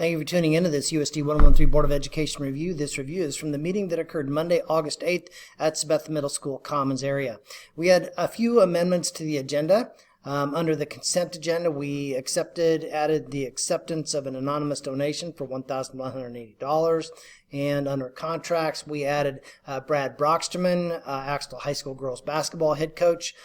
Thank you for tuning into this USD 1013 Board of Education review. This review is from the meeting that occurred Monday, August 8th at Sabetha Middle School Commons area. We had a few amendments to the agenda. Under the consent agenda, we added the acceptance of an anonymous donation for $1,180. And under contracts, we added Brad Brocksterman, Axtell High School girls basketball head coach,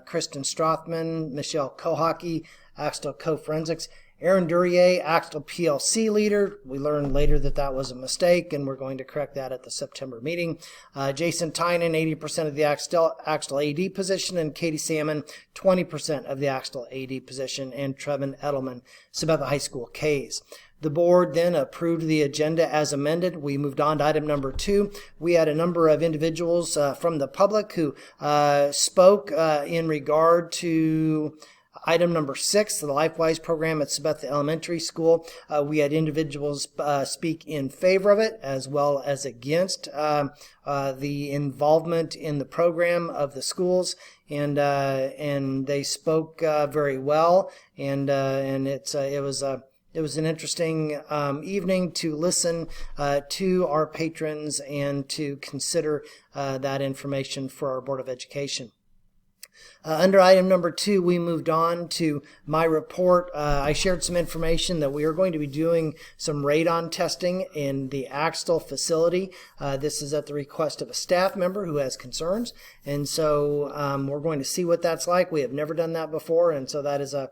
Kristen Strothman, Michelle Kohaki, Axtell Co-Forensics, Aaron Duryea, Axtell PLC leader. We learned later that that was a mistake, and we're going to correct that at the September meeting. Jason Tynan, 80% of the Axtell AD position, and Katie Salmon, 20% of the Axtell AD position, and Trevin Edelman, Sabetha High School Ks. The board then approved the agenda as amended. We moved on to item number 2. We had a number of individuals from the public who spoke in regard to item number 6, the LifeWise program at Sabetha Elementary School. We had individuals speak in favor of it as well as against the involvement in the program of the schools, and they spoke very well, and it was an interesting evening to listen to our patrons and to consider that information for our Board of Education. Under item number 2, we moved on to my report. I shared some information that we are going to be doing some radon testing in the Axtell facility. This is at the request of a staff member who has concerns, and so we're going to see what that's like. We have never done that before, and so that is a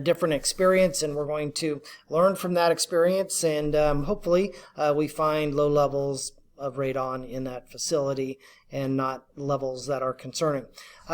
different experience, and we're going to learn from that experience, and hopefully we find low levels of radon in that facility and not levels that are concerning.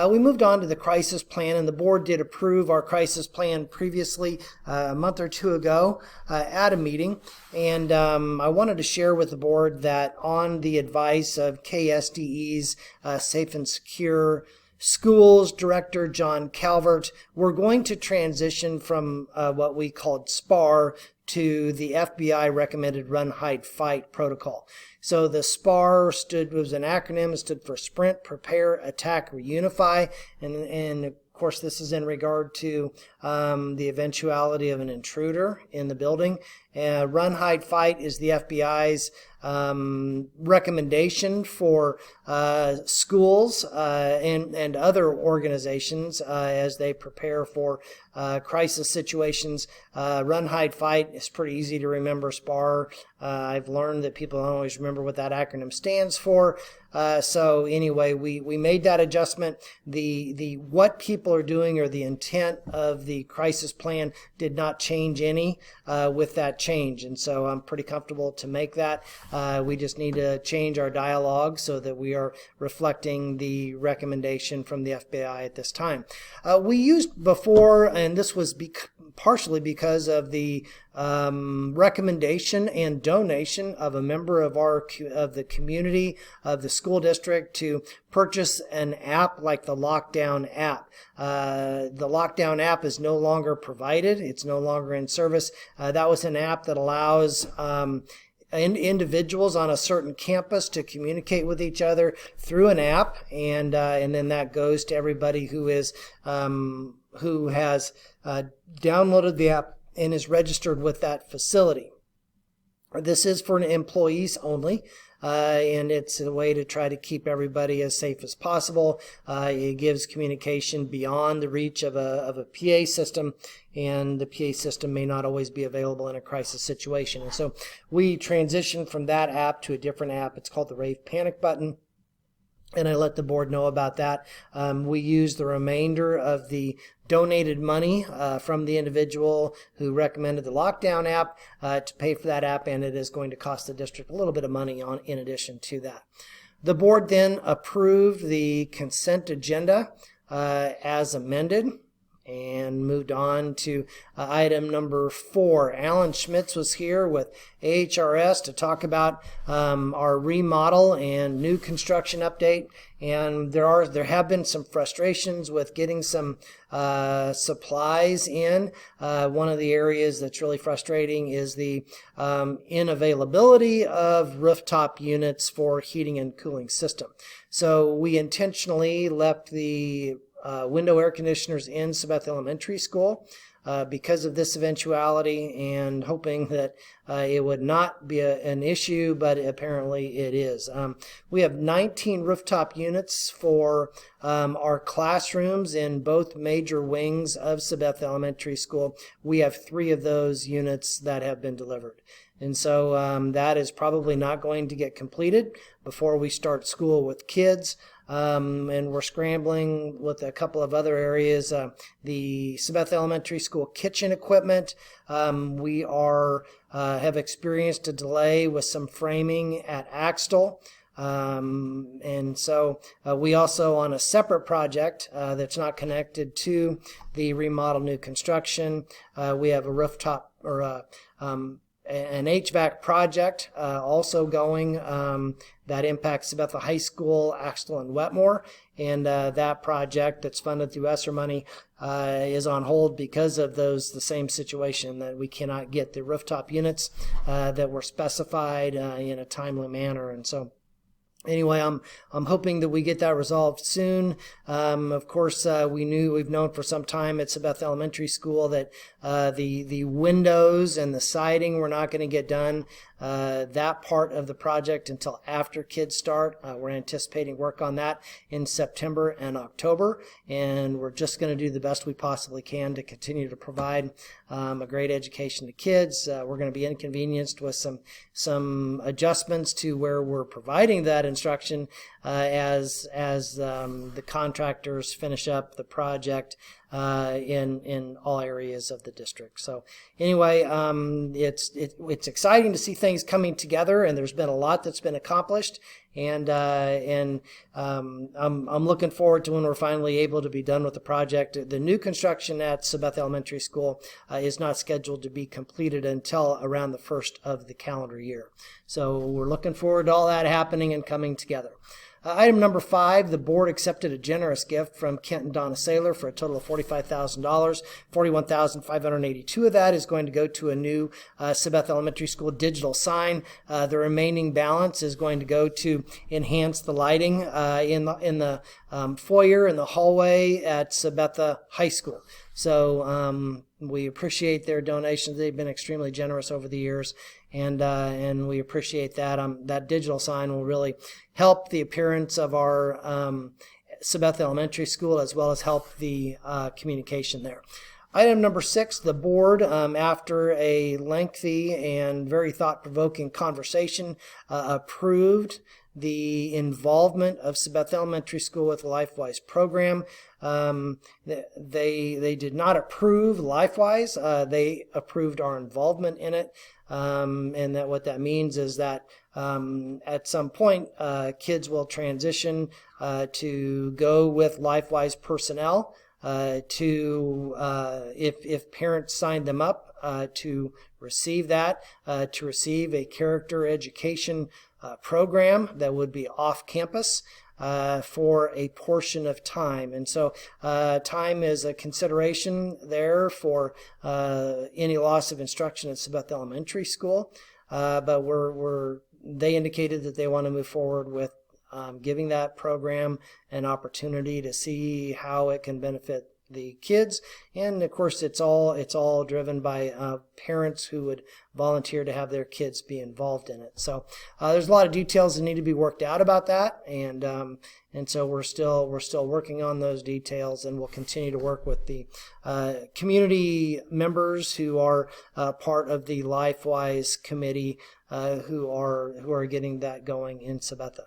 We moved on to the crisis plan, and the board did approve our crisis plan previously a month or two ago at a meeting, and I wanted to share with the board that on the advice of KSDE's Safe and Secure Schools Director John Calvert, we're going to transition from what we called SPAR to the FBI recommended Run, Hide, Fight protocol. So the SPAR was an acronym. It stood for Sprint, Prepare, Attack, Reunify, and of course this is in regard to the eventuality of an intruder in the building. Run, Hide, Fight is the FBI's recommendation for schools and other organizations as they prepare for crisis situations. Run, Hide, Fight is pretty easy to remember. SPAR, I've learned that people don't always remember what that acronym stands for. So anyway, we made that adjustment. The what people are doing or the intent of the crisis plan did not change any with that change, and so I'm pretty comfortable to make that. We just need to change our dialogue so that we are reflecting the recommendation from the FBI at this time. We used before, and this was partially because of the recommendation and donation of a member of the community of the school district to purchase an app like the Lockdown app. The Lockdown app is no longer provided. It's no longer in service. That was an app that allows individuals on a certain campus to communicate with each other through an app, and then that goes to everybody who has downloaded the app and is registered with that facility. This is for employees only, and it's a way to try to keep everybody as safe as possible. It gives communication beyond the reach of a PA system, and the PA system may not always be available in a crisis situation. And so we transitioned from that app to a different app. It's called the Rave Panic Button, and I let the board know about that. We used the remainder of the donated money from the individual who recommended the Lockdown app to pay for that app, and it is going to cost the district a little bit of money in addition to that. The board then approved the consent agenda as amended and moved on to item number 4. Alan Schmitz was here with AHRS to talk about our remodel and new construction update, and there have been some frustrations with getting some supplies in. One of the areas that's really frustrating is the unavailability of rooftop units for heating and cooling system. So we intentionally left the window air conditioners in Sabetha Elementary School. because of this eventuality, and hoping that it would not be an issue, but apparently it is. We have 19 rooftop units for our classrooms in both major wings of Sabetha Elementary School. We have 3 of those units that have been delivered. And so that is probably not going to get completed before we start school with kids. And we're scrambling with a couple of other areas. The Sabetha Elementary School kitchen equipment. We have experienced a delay with some framing at Axtell. And so we also, on a separate project that's not connected to the remodel new construction, we have a rooftop or an HVAC project also going that impacts Sabetha High School, Axtell, and Wetmore. And that project that's funded through ESSER money is on hold because of the same situation, that we cannot get the rooftop units that were specified in a timely manner. And so anyway, I'm hoping that we get that resolved soon. Of course, we've known for some time at Sabetha Elementary School that the windows and the siding were not going to get done that part of the project until after kids start. We're anticipating work on that in September and October, and we're just going to do the best we possibly can to continue to provide a great education to kids. We're going to be inconvenienced with some adjustments to where we're providing that instruction as the contractors finish up the project in all areas of the district. So anyway, it's exciting to see things coming together, and there's been a lot that's been accomplished, and I'm looking forward to when we're finally able to be done with the project. The new construction at Sabetha Elementary School is not scheduled to be completed until around the first of the calendar year. So we're looking forward to all that happening and coming together. Item number 5, the board accepted a generous gift from Kent and Donna Saylor for a total of $45,000. $41,582 of that is going to go to a new Sabetha Elementary School digital sign. The remaining balance is going to go to enhance the lighting in the foyer and the hallway at Sabetha High School. So we appreciate their donations. They've been extremely generous over the years, and we appreciate that. That digital sign will really help the appearance of our Sabetha Elementary School, as well as help the communication there. Item number 6, the board, after a lengthy and very thought-provoking conversation, approved the involvement of Sabetha Elementary School with the LifeWise program. They did not approve LifeWise. They approved our involvement in it. And that what that means is that at some point kids will transition to go with LifeWise personnel if parents sign them up to receive that, to receive a character education program that would be off campus for a portion of time. And so time is a consideration there for any loss of instruction at Sabetha Elementary School, but they indicated that they want to move forward with giving that program an opportunity to see how it can benefit the kids. And of course, it's all driven by parents who would volunteer to have their kids be involved in it. So there's a lot of details that need to be worked out about that, and so we're still working on those details, and we'll continue to work with the community members who are part of the LifeWise committee who are getting that going in Sabetha.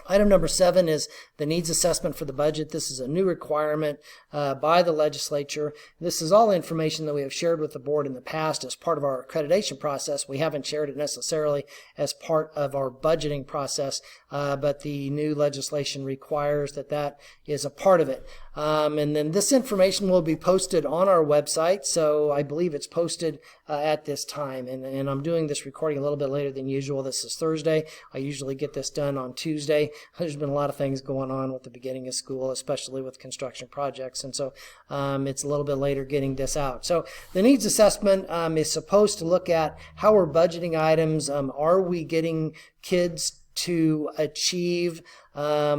Item number 7 is the needs assessment for the budget. This is a new requirement by the legislature. This is all information that we have shared with the board in the past as part of our accreditation process. We haven't shared it necessarily as part of our budgeting process, but the new legislation requires that is a part of it. And then this information will be posted on our website, so I believe it's posted at this time. And I'm doing this recording a little bit later than usual. This is Thursday. I usually get this done on Tuesday. There's been a lot of things going on with the beginning of school, especially with construction projects, and so it's a little bit later getting this out. So the needs assessment is supposed to look at how we're budgeting items. Are we getting kids to achieve at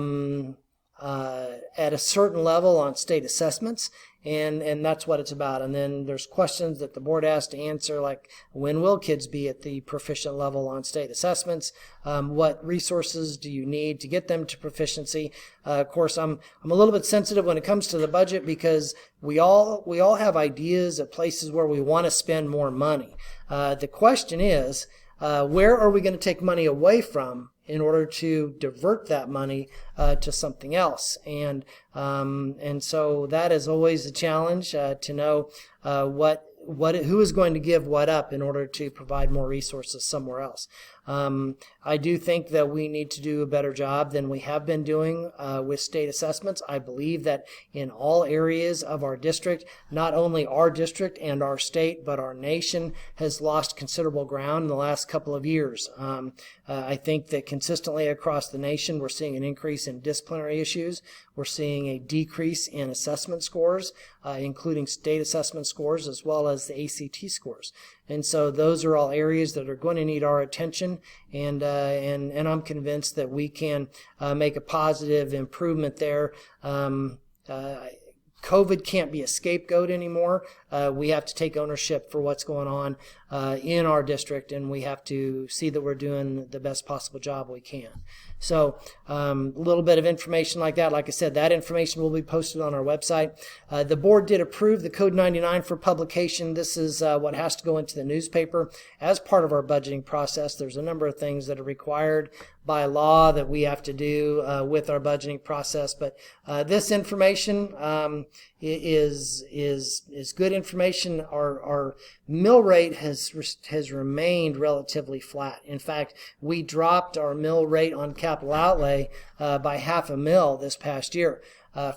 a certain level on state assessments? and that's what it's about. And then there's questions that the board has to answer, like when will kids be at the proficient level on state assessments? What resources do you need to get them to proficiency? Of course, I'm a little bit sensitive when it comes to the budget, because we all have ideas of places where we want to spend more money. The question is, where are we going to take money away from in order to divert that money to something else? And so that is always a challenge, to know who is going to give what up in order to provide more resources somewhere else. I do think that we need to do a better job than we have been doing with state assessments. I believe that in all areas of our district, not only our district and our state, but our nation has lost considerable ground in the last couple of years. I think that consistently across the nation, we're seeing an increase in disciplinary issues. We're seeing a decrease in assessment scores, including state assessment scores as well as the ACT scores. And so those are all areas that are going to need our attention, and I'm convinced that we can make a positive improvement there. COVID can't be a scapegoat anymore. We have to take ownership for what's going on in our district, and we have to see that we're doing the best possible job we can. So a little bit of information like that. Like I said, that information will be posted on our website. The board did approve the Code 99 for publication. This is what has to go into the newspaper as part of our budgeting process. There's a number of things that are required by law that we have to do with our budgeting process. But this information is good information. Our mill rate has remained relatively flat. In fact, we dropped our mill rate on capital outlay by $0.5 mil this past year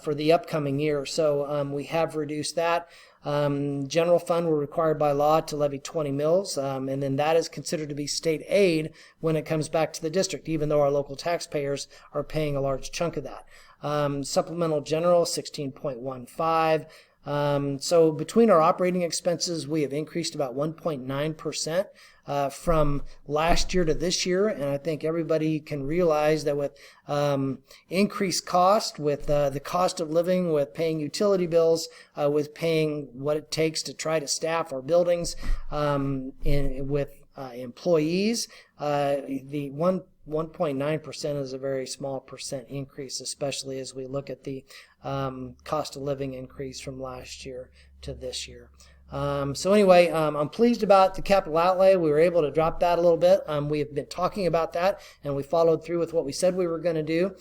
for the upcoming year. So we have reduced that. General fund, we're required by law to levy 20 mills, and then that is considered to be state aid when it comes back to the district, even though our local taxpayers are paying a large chunk of that. Supplemental general, 16.15. So between our operating expenses, we have increased about 1.9% from last year to this year, and I think everybody can realize that with increased cost, with the cost of living, with paying utility bills, with paying what it takes to try to staff our buildings, with employees, the 1.9% is a very small percent increase, especially as we look at the cost of living increase from last year to this year. So anyway, I'm pleased about the capital outlay. We were able to drop that a little bit. We have been talking about that, and we followed through with what we said we were going to do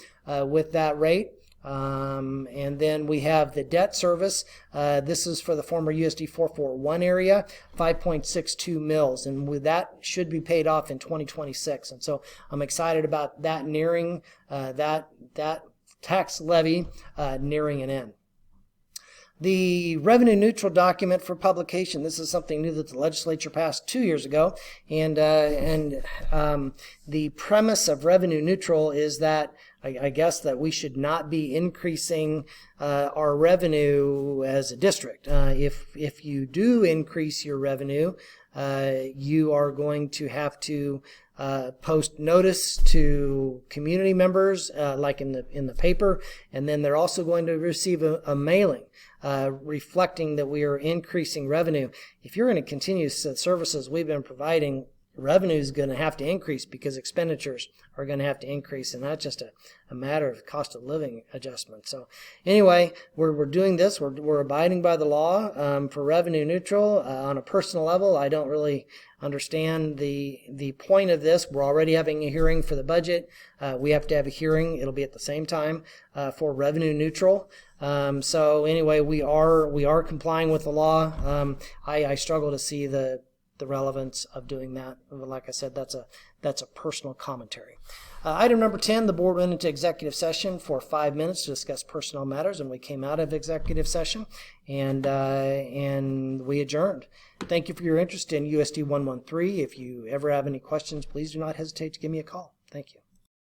with that rate. And then we have the debt service. This is for the former USD 441 area, 5.62 mils, and with that should be paid off in 2026. And so I'm excited about that nearing, that tax levy nearing an end. The revenue neutral document for publication. This is something new that the legislature passed 2 years ago, and the premise of revenue neutral is that I guess that we should not be increasing our revenue as a district. If you do increase your revenue, you are going to have to post notice to community members, like in the paper, and then they're also going to receive a mailing reflecting that we are increasing revenue. If you're going to continue the services we've been providing, revenue is going to have to increase because expenditures are going to have to increase, and that's just a matter of cost of living adjustment. So anyway, we're doing this. We're abiding by the law for revenue neutral. On a personal level, I don't really understand the point of this. We're already having a hearing for the budget. We have to have a hearing. It'll be at the same time for revenue neutral. So anyway, we are complying with the law. I struggle to see the relevance of doing that. Like I said, that's a personal commentary. Item number 10, the board went into executive session for 5 minutes to discuss personnel matters, and we came out of executive session and we adjourned. Thank you for your interest in USD 113. If you ever have any questions, please do not hesitate to give me a call. Thank you.